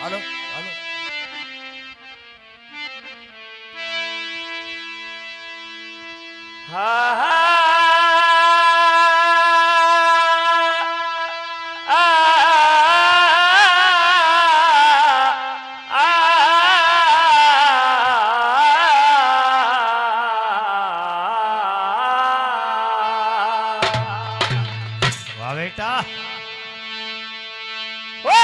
Hello hello. हा हा वाह बेटा। वाह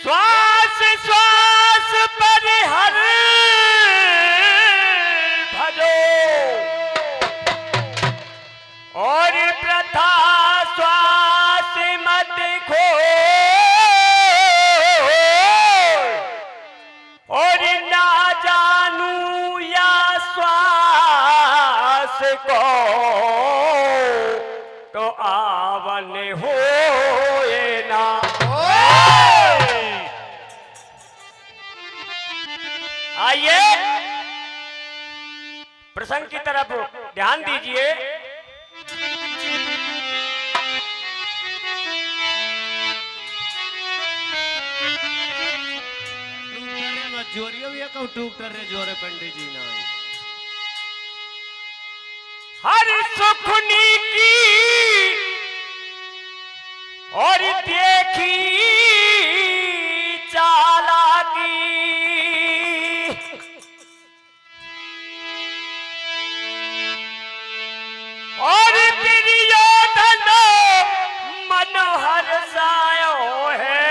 श्वास श्वास पर हर भजो और प्रथा श्वास मत खो और ना जानू या श्वास को तो आवन हो ना। आइए प्रसंग की तरफ ध्यान दीजिए। जोरियो भी कहूँ टूटर रे जोरे पंडित जी ना हर सुखनी की और देखी चालाकी और दुर्योधन मनोहर सायो है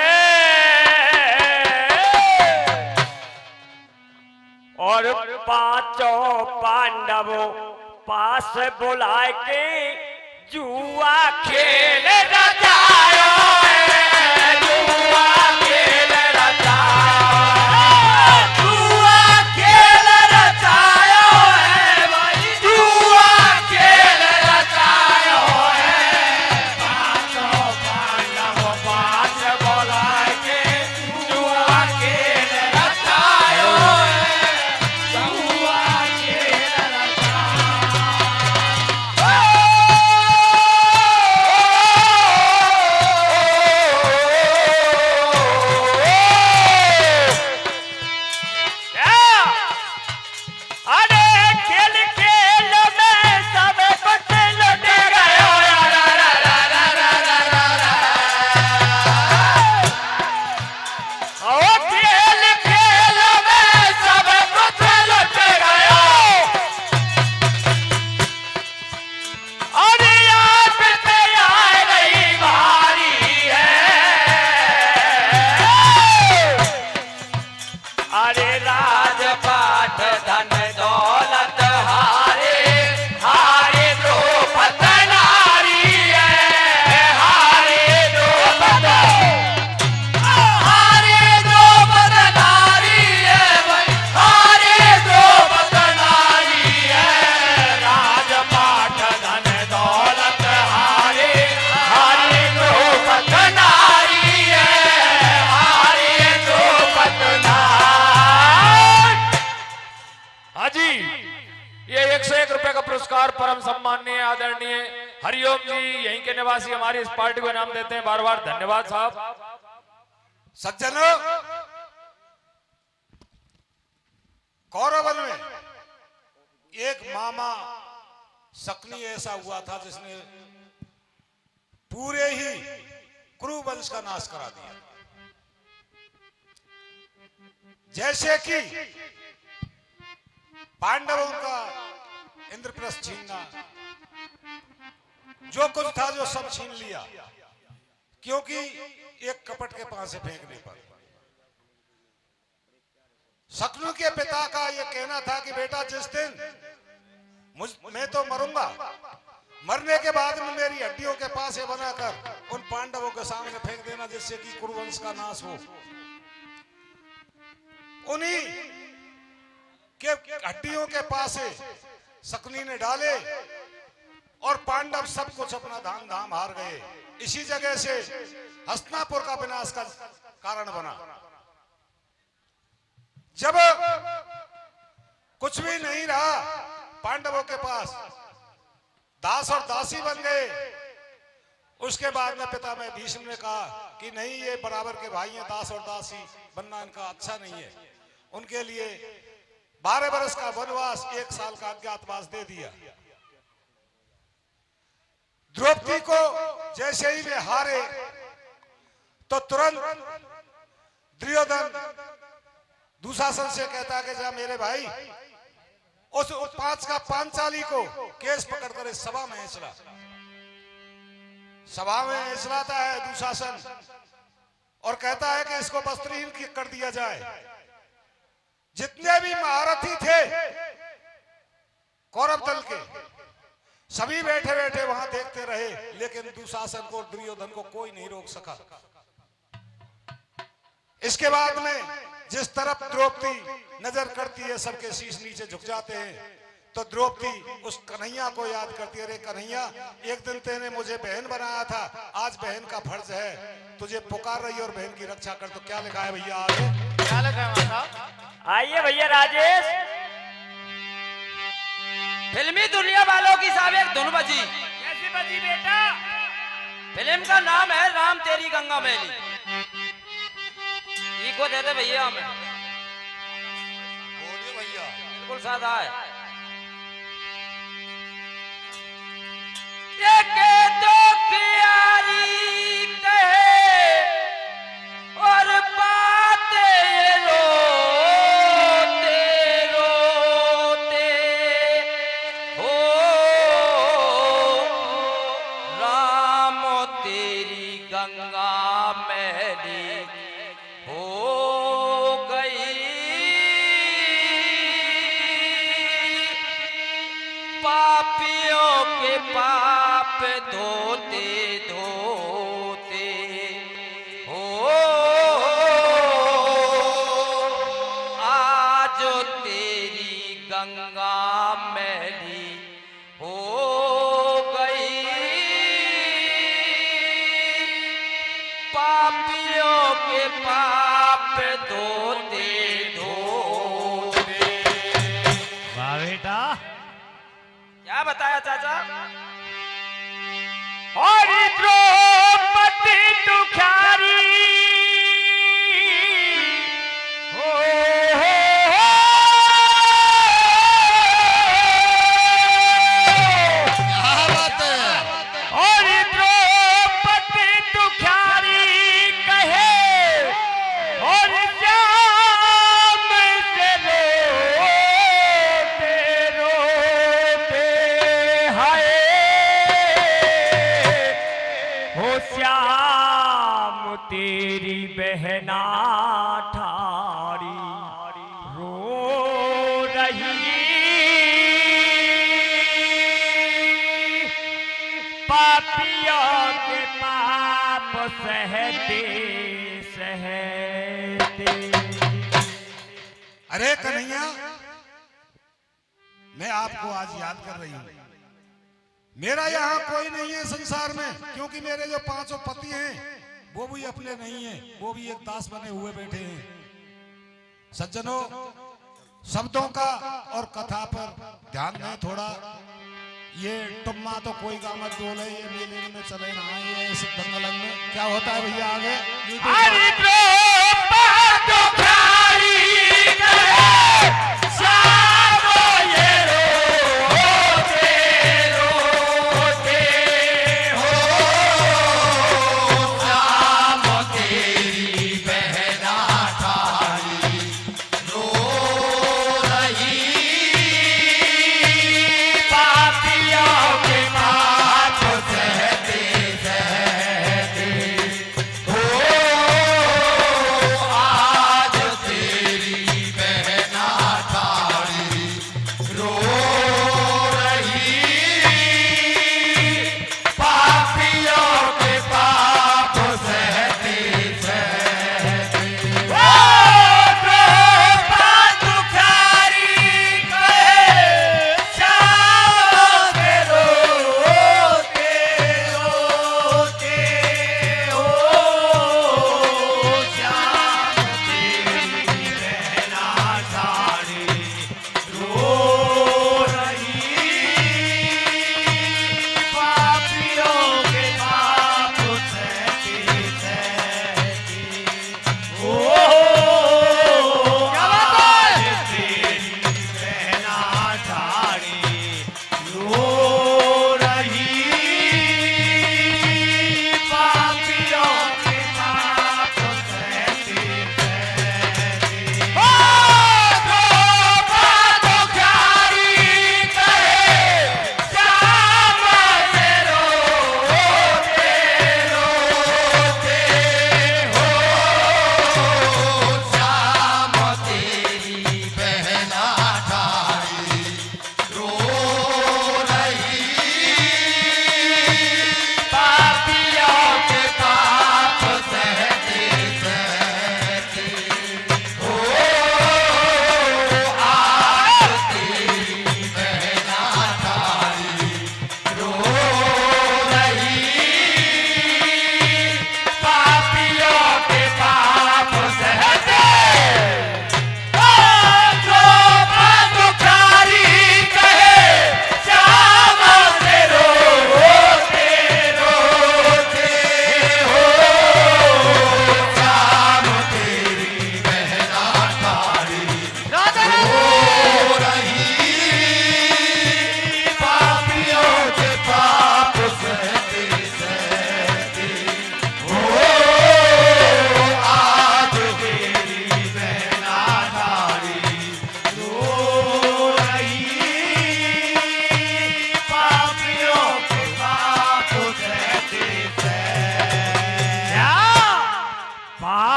और पांचों पांडवों पास बुला के जुआ खेल रचायो है, जुआ खेल रचायो, जुआ खेल रचायो है भाई, जुआ खेल रचायो है। पांचों पांडव पास बुला के जुआ खेल रचायो है, जुआ खेल पुरस्कार परम सम्माननीय आदरणीय हरिओम जी यहीं के निवासी हमारी इस पार्टी को नाम देते हैं। बार बार धन्यवाद साहब। सज्जनों, कौरवल में एक मामा शकुनी ऐसा हुआ था जिसने पूरे ही कुरु वंश का नाश करा दिया। जैसे कि पांडवों का इंद्रप्रस्थ छीनना, जो कुछ था जो सब छीन लिया, क्योंकि एक कपट के पास से फेंकने पर। शकुनी के पिता का यह कहना था कि बेटा जिस दिन मैं तो मरूंगा, मरने के बाद में मेरी हड्डियों के पास से बनाकर उन पांडवों के सामने फेंक देना, जिससे कि कुरुवंश का नाश हो। उन्हीं के हड्डियों के पास से शकुनी ने डाले और पांडव सब कुछ अपना धाम धाम हार गए। इसी जगह से हस्तिनापुर का विनाश का कारण बना। जब कुछ भी नहीं रहा पांडवों के पास, दास और दासी बन गए, उसके बाद में पिता में भीष्म ने कहा कि नहीं, ये बराबर के भाई हैं, दास और दासी बनना इनका अच्छा नहीं है। उनके लिए 12 वर्ष का वनवास, 1 साल का अज्ञातवास दे दिया। द्रौपदी को जैसे ही वे हारे तो तुरंत दुर्योधन दुशासन से कहता है कि जा मेरे भाई उस 5 का पांचाली को केस पकड़कर इस सभा में हेंचला। सभा में हेंचलाता है दुशासन और कहता है कि इसको वस्त्रहीन कर दिया जाए। जितने भी महारथी थे कौरव दल के, सभी बैठे बैठे वहां देखते रहे, लेकिन दुशासन को, दुर्योधन को कोई नहीं रोक सका। इसके बाद में जिस तरफ द्रौपदी नजर करती है सबके शीश नीचे झुक जाते हैं। तो द्रौपदी उस कन्हैया को याद करती है, अरे कन्हैया, एक दिन तेने मुझे बहन बनाया था, आज बहन का फर्ज है, तुझे पुकार रही और बहन की रक्षा कर। तो क्या लिखा है भैया आगे? क्या लिखा है माता? आइए भैया राजेश। फिल्मी दुनिया वालों की साहब एक धुन बजी। कैसी बजी बेटा? फिल्म का नाम है राम तेरी गंगा मैली। को दे दे भैया हमें। बोलिए भैया। बिल्कुल सादा है। एक दो प्यारी कहे और बातें रोते रोते हो, राम तेरी गंगा मैली हो गई, पापियों के पाप धोते धोते हो, आज तेरी गंगा मैली हो गई, पापियों के पाप धोते धोते। वाह बेटा, क्या बताया चाचा? और द्रौपदी दुखारी हो, क्या बात है? और द्रौपदी दुखारी कहे और श्याम से रोते रोते हाय हो, श्याम तेरी बहना ठारी रो रही, पापियों के पाप सहते सहते। अरे कन्हैया, मैं आपको आज याद कर रही हूँ। मेरा यहाँ कोई नहीं है संसार में, क्योंकि मेरे जो 5 पति हैं वो भी अपने नहीं हैं, वो भी एक दास बने हुए बैठे हैं। सज्जनों, शब्दों का और कथा पर ध्यान दें थोड़ा। ये टुम्मा तो कोई का मत बोले, ये मेले में चले ना आए इस दंगलन में। क्या होता है भैया आगे? हरि द्रौपदी दुखारी कहे श्याम ये रोते रोते हो, श्याम तेरी बहना ठारी रो रही, पापियों के पाप सहते सहते हो,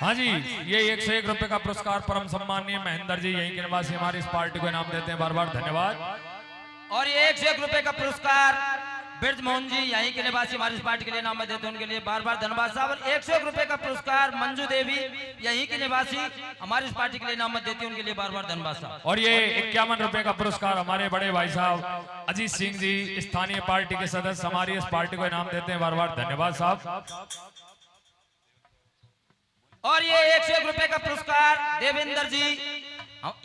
हाँ जी, ये 101 रुपए का पुरस्कार परम सम्माननीय महेंद्र जी यहीं के निवासी हमारी इस पार्टी को इनाम देते हैं, बार बार धन्यवाद। और ये 101 रुपए का पुरस्कार ब्रजमोहन जी यहीं के निवासी हमारी इस पार्टी के लिए इनाम देते हैं, उनके लिए बार बार धन्यवाद साहब। और 101 रुपए का पुरस्कार मंजू देवी यहीं के निवासी हमारी इस पार्टी के लिए इनाम देती है, उनके लिए बार बार धन्यवाद साहब। और ये 51 रुपए का पुरस्कार हमारे बड़े भाई साहब अजीत सिंह जी स्थानीय पार्टी के सदस्य हमारी इस पार्टी को इनाम देते हैं, बार बार धन्यवाद साहब। और ये 101 रुपए का पुरस्कार देवेंद्र जी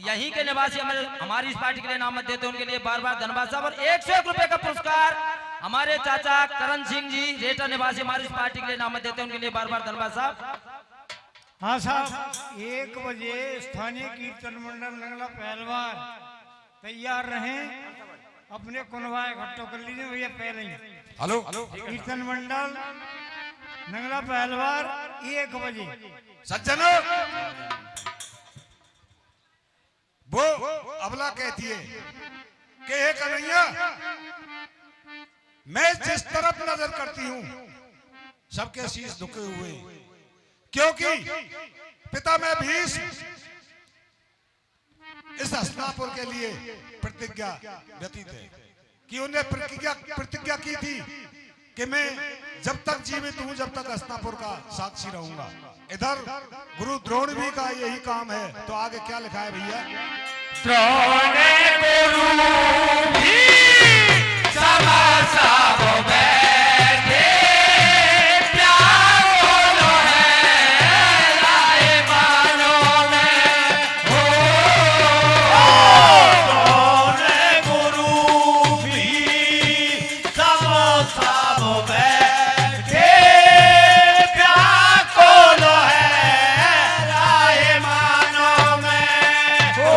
यहीं के निवासी हमारी इस पार्टी के लिए इनाम देते हैं, उनके लिए बार बार धन्यवाद साहब। और 101 रुपए का पुरस्कार हमारे चाचा करण सिंह जी रेटा निवासी हमारी इस पार्टी के लिए इनाम देते हैं, उनके लिए बार बार धन्यवाद साहब। हाँ साहब, 1 बजे स्थानीय कीर्तन मंडल नंगला पहलवान तैयार रहें, अपने कुनवा इकट्ठो कर लीजिए भैया पहले ही। हेलो कीर्तन मंडल नंगला पहलवान 1 बजे। सज्जनों, वो अबला कहती है कि हे कन्हैया, मैं जिस तरफ नजर करती हूं सबके शीश झुके हुए, क्योंकि पिता में भीष्म इस हस्तिनापुर के लिए प्रतिज्ञा व्यतीत है कि उन्हें प्रतिज्ञा की थी कि मैं जब तक जीवित हूं, जब तक हस्तिनापुर का साक्षी रहूंगा। इधर गुरु द्रोण भी का यही काम है, तो आगे क्या लिखा है भैया? द्रोण गुरु भी सभा सब बैठे, प्यार बोलो है राय मानो में हो। द्रोण गुरु भी सब बैठे, प्यार बोलो है राय मानो में हो।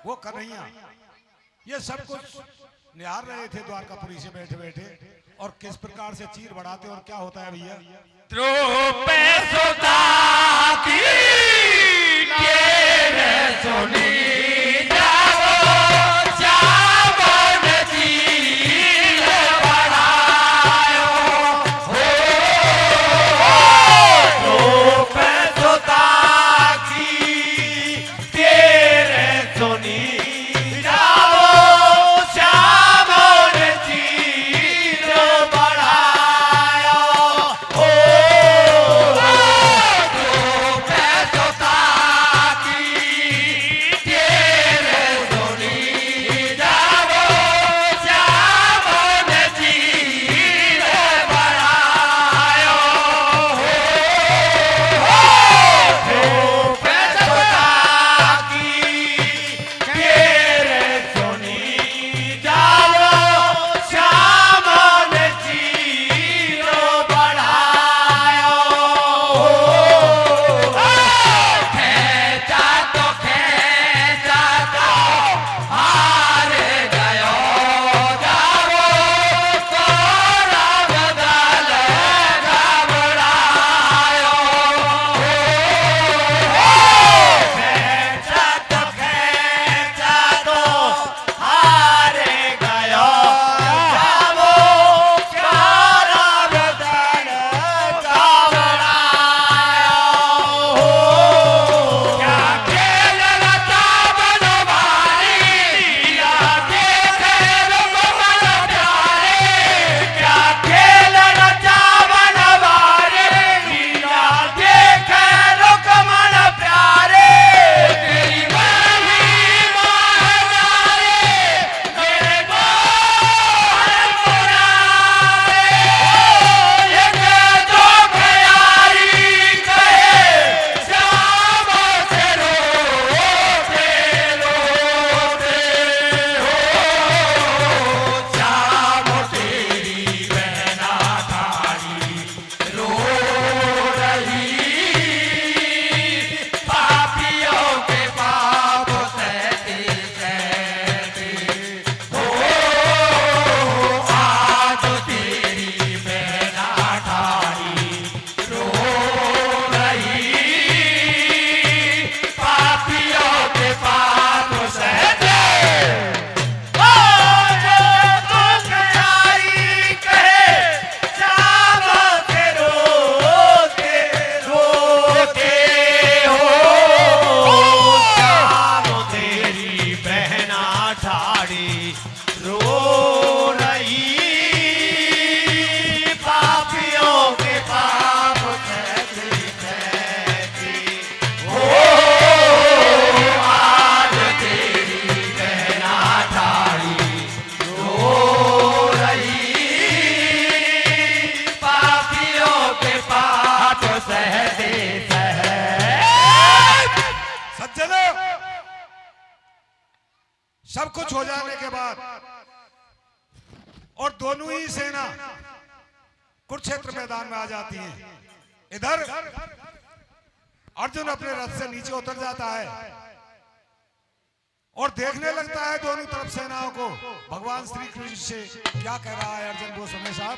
वो कन्हैया ये सब कुछ निहार रहे थे द्वारकापुरी से बैठे बैठे, और किस प्रकार से चीर बढ़ाते और क्या होता है भैया। द्रौपदी की तेरे सुनी सब कुछ हो जाने के बाद और दोनों ही सेना कुरुक्षेत्र मैदान में आ जाती है। इधर अर्जुन अपने रथ से नीचे उतर जाता है और देखने लगता है दोनों तरफ सेनाओं को। भगवान श्री कृष्ण से क्या कह रहा है अर्जुन, वो सुने साहब।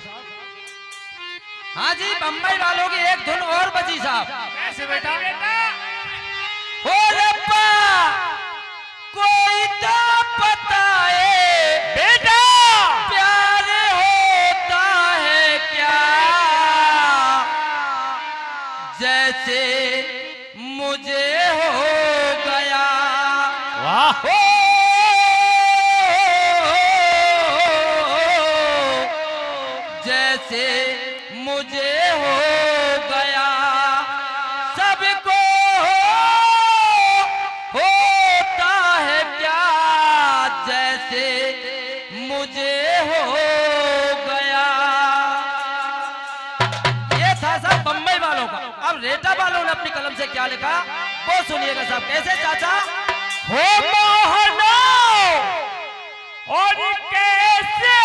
हाँ जी, बम्बई वालों की एक धुन और बजी साहब। कैसे बेटा? हो रब्बा कोई तो बताए बेटा प्यार होता है क्या, जैसे मुझे हो गया। वाह जैसे मुझे हो गया, सबको होता है क्या, जैसे मुझे हो गया। ये था साहब बम्बई वालों का। अब रेटा वालों ने अपनी कलम से क्या लिखा वो सुनिएगा साहब। कैसे चाचा? हो मोहनो और कैसे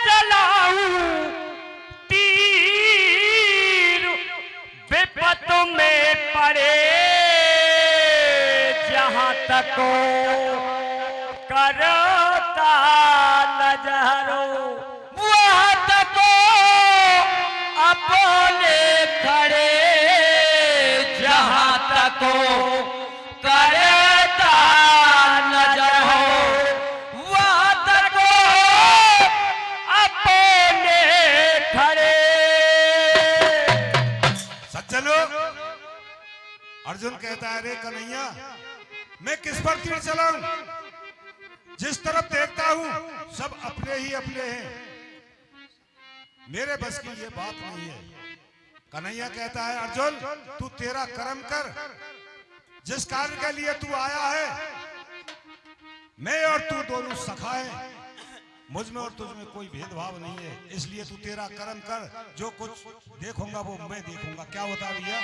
चलाऊं तीर, विपत में पड़े जहां तक करता को करता नजर हो वात को अपने खड़े। सज्जनों, अर्जुन कहता है रे कन्हैया, मैं किस पर तीर चलाऊं? जिस तरफ देखता हूं सब अपने ही अपने हैं, मेरे बस की ये बात नहीं है। कन्हैया कहता है अर्जुन, तू तेरा कर्म कर, जिस कार्य के लिए तू आया है, मैं और तू दोनों सखा हैं, मुझ में और तुझ में कोई भेदभाव नहीं है, इसलिए तू तेरा कर्म कर, जो कुछ देखूंगा वो मैं देखूंगा। क्या होता भैया?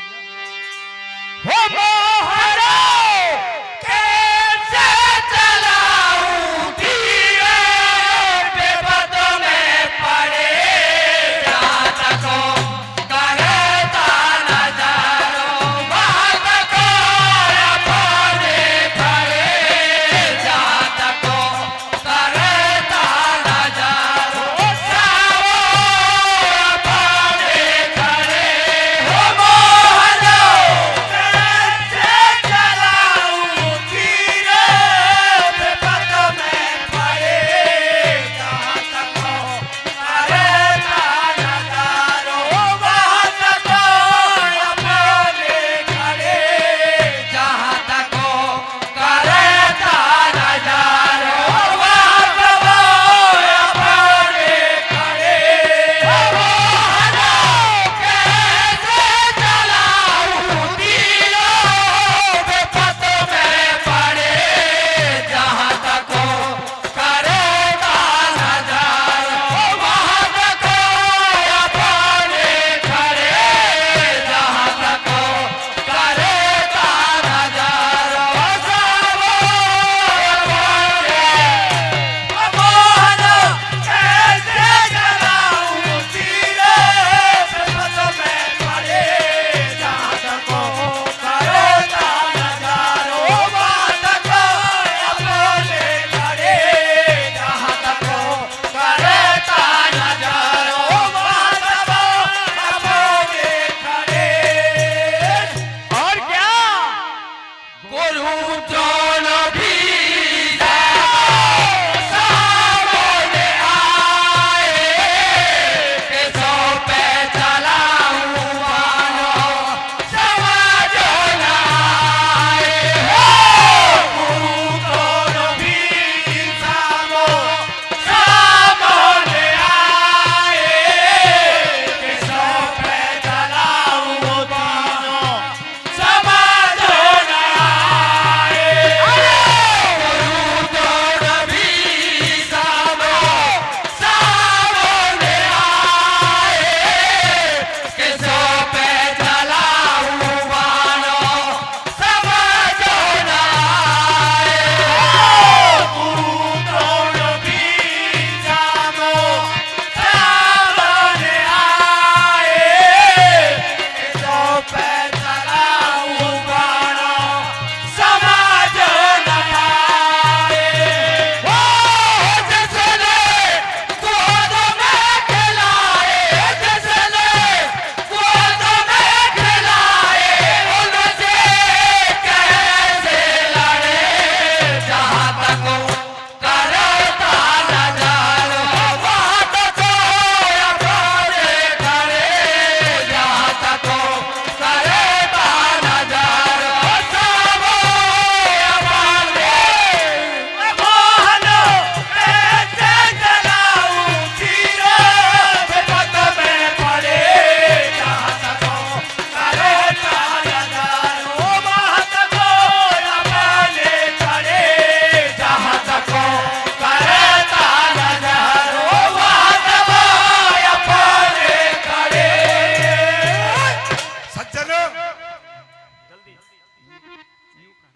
हो मोहरा कैसे चलाऊं धीरे बेपत में पड़े जहाँ तक करता नजारो वहाँ तक अपने खड़े जहाँ तक करता नजारो सावो अपने खड़े। हो मोहरा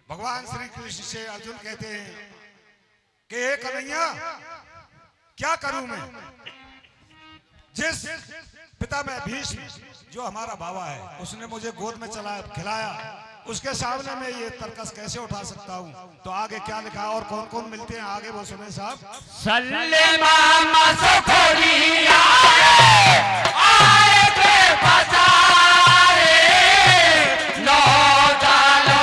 भगवान श्री कृष्ण से अर्जुन कहते हैं कि हे कन्हैया, क्या करूं मैं? जिस पिता में भीष्म जो हमारा बाबा है, उसने मुझे गोद में चलाया खिलाया, उसके सामने मैं ये तर्कस कैसे उठा सकता हूँ? तो आगे क्या लिखा और कौन कौन मिलते हैं आगे वो सुने साहब। सल्ले मामा सखोरी आए के पसारे, नो डालो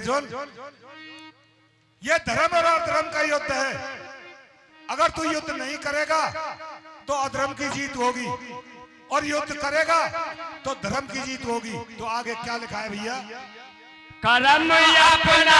अर्जुन, ये धर्म और अधर्म का युद्ध है। अगर तू युद्ध नहीं करेगा तो अधर्म की जीत होगी, और युद्ध करेगा तो धर्म की जीत होगी। तो आगे क्या लिखा है भैया? कर्म अपना